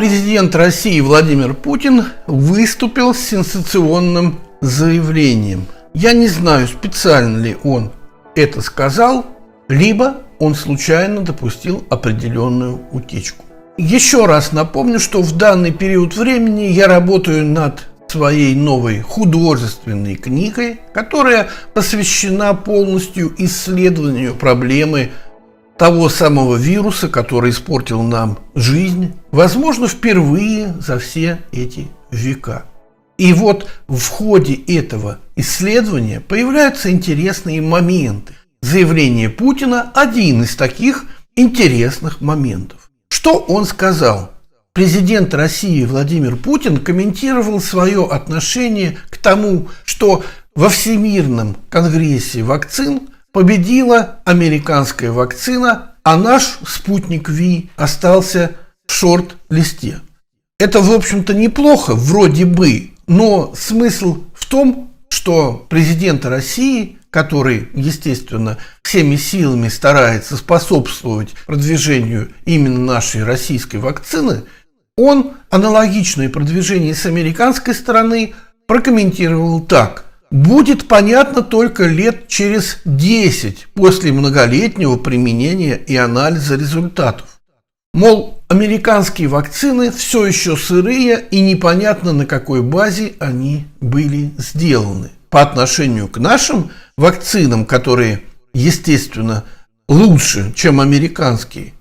Президент России Владимир Путин выступил с сенсационным заявлением. Я не знаю, специально ли он это сказал, либо он случайно допустил определенную утечку. Еще раз напомню, что в данный период времени я работаю над своей новой художественной книгой, которая посвящена полностью исследованию проблемы того самого вируса, который испортил нам жизнь, возможно, впервые за все эти века. И вот в ходе этого исследования появляются интересные моменты. Заявление Путина – один из таких интересных моментов. Что он сказал? Президент России Владимир Путин комментировал свое отношение к тому, что во Всемирном конгрессе вакцин победила американская вакцина, а наш спутник Ви остался в шорт-листе. Это, в общем-то, неплохо, вроде бы, но смысл в том, что президент России, который, естественно, всеми силами старается способствовать продвижению именно нашей российской вакцины, он аналогичное продвижение с американской стороны прокомментировал так. Будет понятно только лет через 10 после многолетнего применения и анализа результатов. Мол, американские вакцины все еще сырые и непонятно, на какой базе они были сделаны. По отношению к нашим вакцинам, которые, естественно, лучше, чем американские,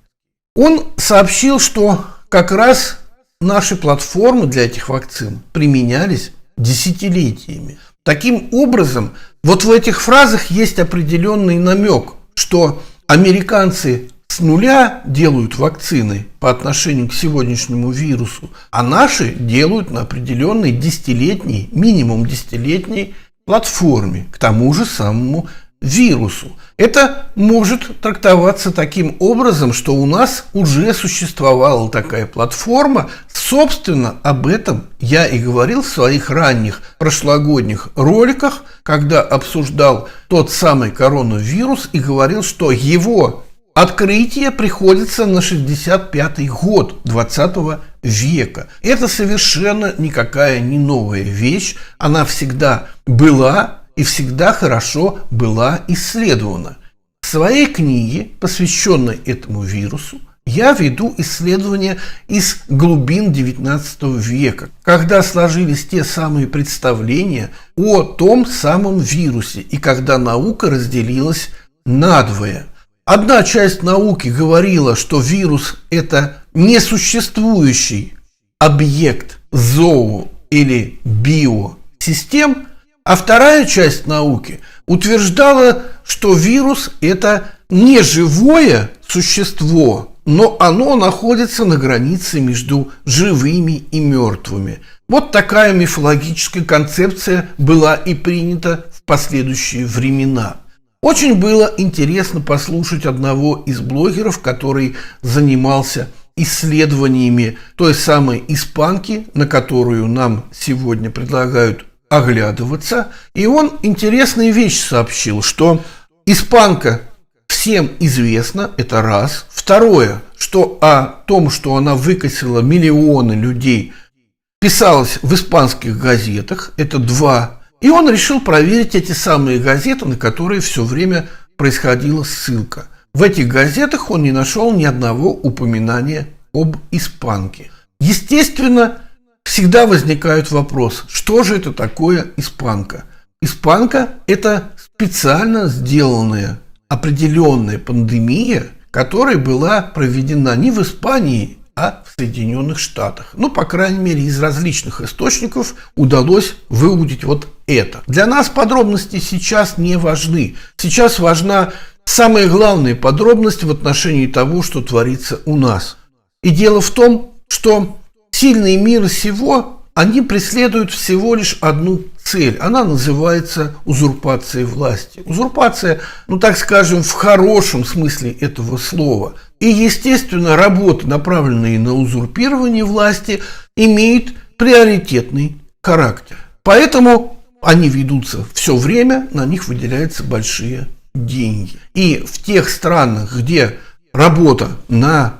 он сообщил, что как раз наши платформы для этих вакцин применялись десятилетиями. Таким образом, вот в этих фразах есть определенный намек, что американцы с нуля делают вакцины по отношению к сегодняшнему вирусу, а наши делают на определенной десятилетней, минимум десятилетней платформе к тому же самому вирусу. Это может трактоваться таким образом, что у нас уже существовала такая платформа. Собственно, об этом я и говорил в своих ранних прошлогодних роликах, когда обсуждал тот самый коронавирус и говорил, что его открытие приходится на 65-й год 20 века. Это совершенно никакая не новая вещь. Она всегда была и всегда хорошо была исследована. В своей книге, посвященной этому вирусу, я веду исследования из глубин XIX века, когда сложились те самые представления о том самом вирусе и когда наука разделилась надвое. Одна часть науки говорила, что вирус – это несуществующий объект зоо- или биосистем, а вторая часть науки утверждала, что вирус – это не живое существо, но оно находится на границе между живыми и мертвыми. Вот такая мифологическая концепция была и принята в последующие времена. Очень было интересно послушать одного из блогеров, который занимался исследованиями той самой испанки, на которую нам сегодня предлагают оглядываться. И он интересную вещь сообщил, что испанка всем известна, это раз. Второе, что о том, что она выкосила миллионы людей, писалось в испанских газетах, это два. И он решил проверить эти самые газеты, на которые все время происходила ссылка. В этих газетах он не нашел ни одного упоминания об испанке. Естественно, всегда возникает вопрос, что же это такое испанка? Испанка – это специально сделанная определенная пандемия, которая была проведена не в Испании, а в Соединенных Штатах. Ну, по крайней мере, из различных источников удалось выудить вот это. Для нас подробности сейчас не важны. Сейчас важна самая главная подробность в отношении того, что творится у нас. И дело в том, что сильные мира сего, они преследуют всего лишь одну цель. Она называется узурпация власти. Узурпация, ну так скажем, в хорошем смысле этого слова. И, естественно, работы, направленные на узурпирование власти, имеют приоритетный характер. Поэтому они ведутся все время, на них выделяются большие деньги. И в тех странах, где работа на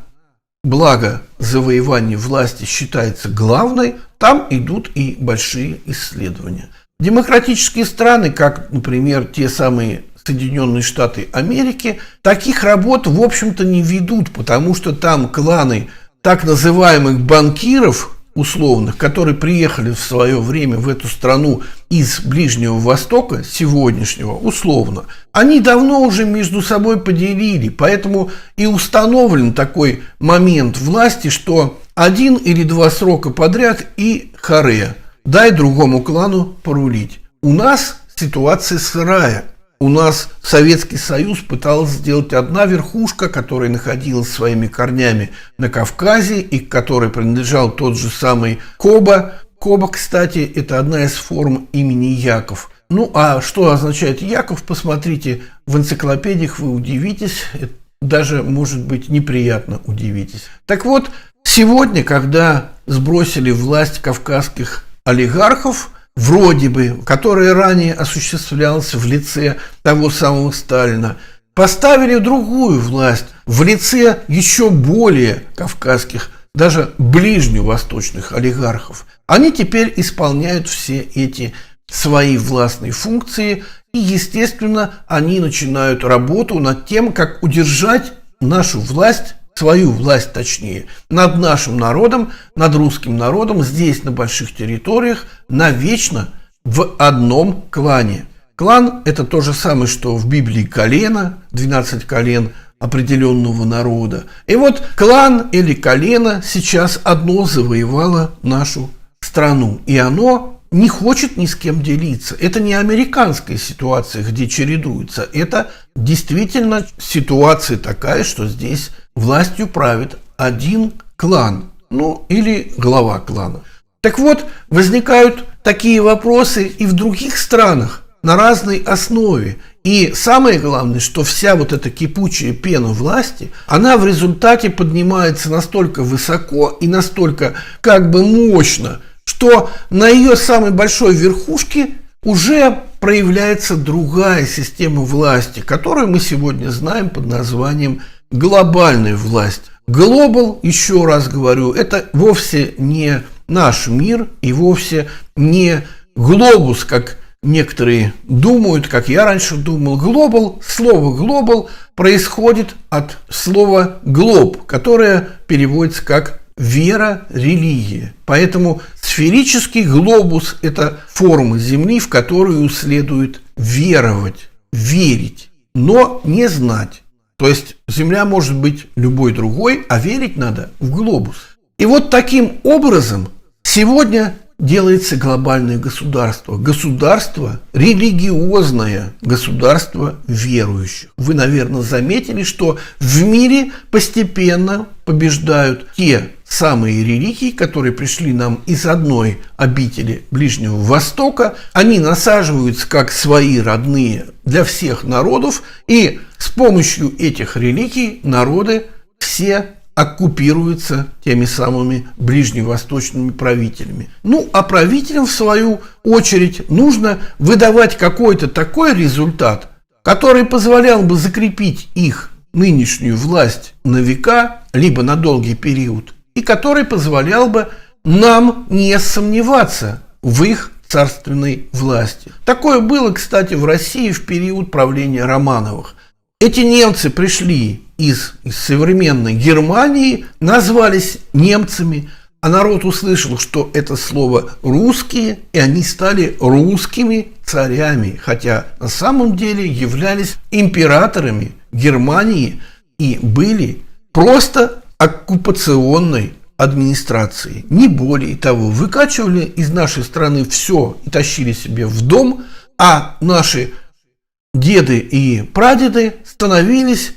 благо завоевание власти считается главной, там идут и большие исследования. Демократические страны, как, например, те самые Соединенные Штаты Америки, таких работ, в общем-то, не ведут, потому что там кланы так называемых банкиров условных, которые приехали в свое время в эту страну из Ближнего Востока, сегодняшнего, условно, они давно уже между собой поделили, поэтому и установлен такой момент власти, что 1 или 2 срока подряд и харе, дай другому клану порулить. У нас ситуация сырая. У нас Советский Союз пытался сделать одна верхушка, которая находилась своими корнями на Кавказе и к которой принадлежал тот же самый Коба. Коба, кстати, это одна из форм имени Яков. Ну, а что означает Яков, посмотрите в энциклопедиях, вы удивитесь, даже, может быть, неприятно удивитесь. Так вот, сегодня, когда сбросили власть кавказских олигархов, вроде бы, которая ранее осуществлялась в лице того самого Сталина, поставили другую власть в лице еще более кавказских, даже ближневосточных олигархов. Они теперь исполняют все эти свои властные функции, и, естественно, они начинают работу над тем, как удержать нашу власть, свою власть, точнее, над нашим народом, над русским народом, здесь, на больших территориях, навечно в одном клане. Клан – это то же самое, что в Библии колено, 12 колен определенного народа. И вот клан или колено сейчас одно завоевало нашу страну, и оно не хочет ни с кем делиться. Это не американская ситуация, где чередуются. Это действительно ситуация такая, что здесь властью правит один клан, ну или глава клана. Так вот, возникают такие вопросы и в других странах на разной основе. И самое главное, что вся вот эта кипучая пена власти, она в результате поднимается настолько высоко и настолько как бы мощно, что на ее самой большой верхушке уже проявляется другая система власти, которую мы сегодня знаем под названием глобальная власть. Глобал, еще раз говорю, это вовсе не наш мир и вовсе не глобус, как некоторые думают, как я раньше думал. Глобал, слово глобал происходит от слова глоб, которое переводится как вера, религия. Поэтому сферический глобус – это форма Земли, в которую следует веровать, верить, но не знать. То есть Земля может быть любой другой, а верить надо в глобус. И вот таким образом сегодня делается глобальное государство. Государство религиозное, государство верующих. Вы, наверное, заметили, что в мире постепенно побеждают те самые религии, которые пришли нам из одной обители Ближнего Востока. Они насаживаются как свои родные для всех народов, и с помощью этих религий народы все оккупируются теми самыми ближневосточными правителями. Ну, а правителям, в свою очередь, нужно выдавать какой-то такой результат, который позволял бы закрепить их нынешнюю власть на века, либо на долгий период, и который позволял бы нам не сомневаться в их царственной власти. Такое было, кстати, в России в период правления Романовых. Эти немцы пришли из современной Германии, назвались немцами, а народ услышал, что это слово «русские», и они стали русскими царями, хотя на самом деле являлись императорами Германии и были просто оккупационной администрацией, не более того. Выкачивали из нашей страны все и тащили себе в дом, а наши деды и прадеды становились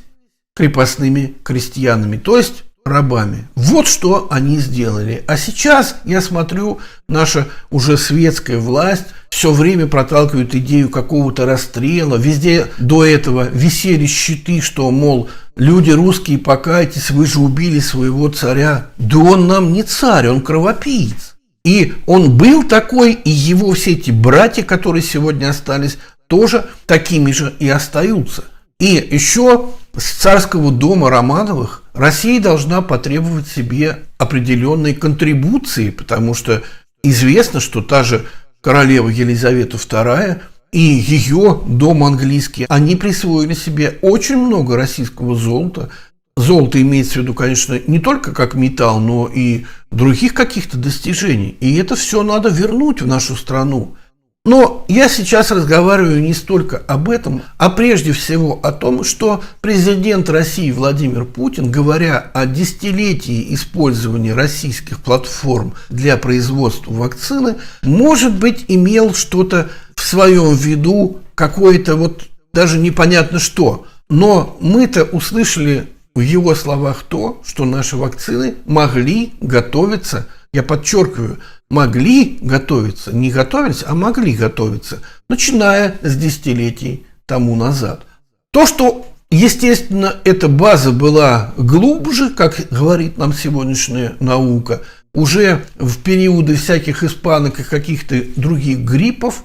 крепостными крестьянами, то есть рабами. Вот что они сделали. А сейчас, я смотрю, наша уже светская власть все время проталкивает идею какого-то расстрела. Везде до этого висели щиты, что, мол, люди русские, покайтесь, вы же убили своего царя. Да он нам не царь, он кровопиец. И он был такой, и его все эти братья, которые сегодня остались, тоже такими же и остаются. И еще с царского дома Романовых Россия должна потребовать себе определенные контрибуции, потому что известно, что та же королева Елизавета II и ее дом английский, они присвоили себе очень много российского золота. Золото имеется в виду, конечно, не только как металл, но и других каких-то достижений. И это все надо вернуть в нашу страну. Но я сейчас разговариваю не столько об этом, а прежде всего о том, что президент России Владимир Путин, говоря о десятилетии использования российских платформ для производства вакцины, может быть, имел что-то в своем виду, какое-то вот даже непонятно что. Но мы-то услышали в его словах то, что наши вакцины могли готовиться, я подчеркиваю, могли готовиться, не готовились, а могли готовиться, начиная с десятилетий тому назад. То, что, естественно, эта база была глубже, как говорит нам сегодняшняя наука, уже в периоды всяких испанок и каких-то других гриппов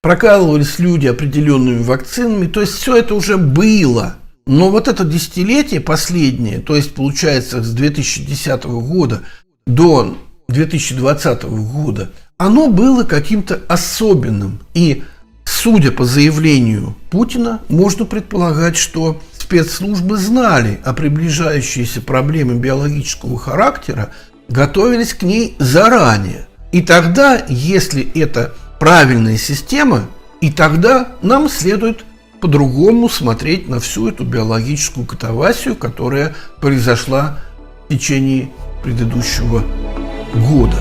прокалывались люди определенными вакцинами, то есть все это уже было. Но вот это десятилетие последнее, то есть получается с 2010 года до 2020 года, оно было каким-то особенным. И, судя по заявлению Путина, можно предполагать, что спецслужбы знали о приближающейся проблеме биологического характера, готовились к ней заранее. И тогда, если это правильная система, и тогда нам следует по-другому смотреть на всю эту биологическую катавасию, которая произошла в течение предыдущего года.